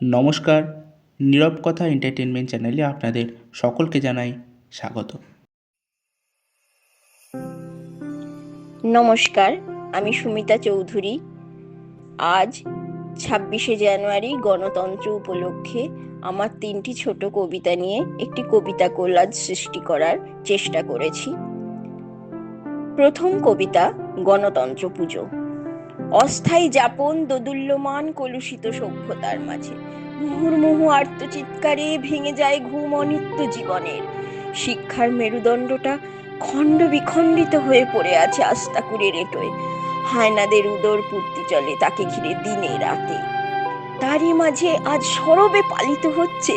নমস্কার, নীরব কথা এন্টারটেনমেন্ট চ্যানেলে আপনাদের সকলকে জানাই স্বাগত। নমস্কার, আমি সুমিতা চৌধুরী। আজ 26শে জানুয়ারি গণতন্ত্র উপলক্ষে আমার 3টি ছোট কবিতা নিয়ে একটি কবিতা কোলাজ সৃষ্টি করার চেষ্টা করেছি। প্রথম কবিতা, গণতন্ত্র পুজো। অস্থায়ী যাপন দোদুল্যমান কলুষিত সভ্যতার মাঝে মুহুর্মুহু আর্তচিৎকারে ভেঙে যায় ঘুম অনিত্য জীবনের। শিক্ষার মেরুদণ্ডটা খণ্ড বিখণ্ডিত হয়ে পড়ে আছে আস্তাকুড়ের এঁটোয়। হায়নাদের উদর পূর্তি চলে তাকে ঘিরে দিনে রাতে। তারই মাঝে আজ সরবে পালিত হচ্ছে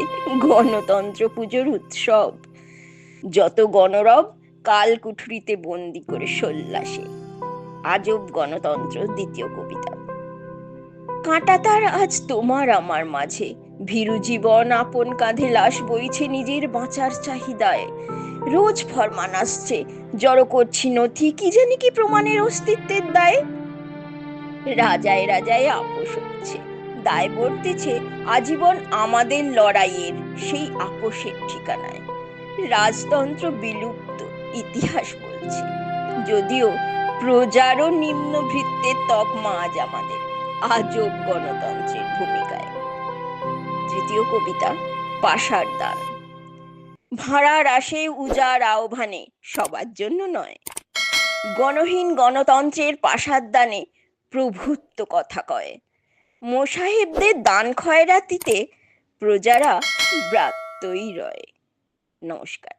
গণতন্ত্র পুজোর উৎসব। যত গণরব কাল কুঠুরিতে বন্দি করে সল্লাসে। আজব গণতন্ত্র, দ্বিতীয় কবিতা। কাঁটাতার আজ তোমার আমার মাঝে, ভীরু জীবন আপন কাঁধে লাশ বইছে নিজের বাঁচার চাহিদায়। রোজ ফরমান আসছে, জড়ো করছি নথি, কি জানি কি প্রমাণের অস্তিত্বের দায়ে। রাজায় রাজায় আপোষ হচ্ছে, দায় বর্তেছে আজীবন আমাদের লড়াইয়ের সেই আপোষের ঠিকানায়। রাজতন্ত্র বিলুপ্ত ইতিহাস বলছে, যদিও প্রজারও নিম্ন ভৃত্যের তকমা আজ আমাদের আজব গণতন্ত্রের ভূমিকায়। তৃতীয় কবিতা, পাশার দান। ভাড়ার আসে উজার আহ্বানে, সবার জন্য নয়। গণহীন গণতন্ত্রের পাশার দানে প্রভুত্ব কথা কয়। মোসাহেবদের দান খয়রাতিতে প্রজারা ব্রাত্যই রয়। নমস্কার।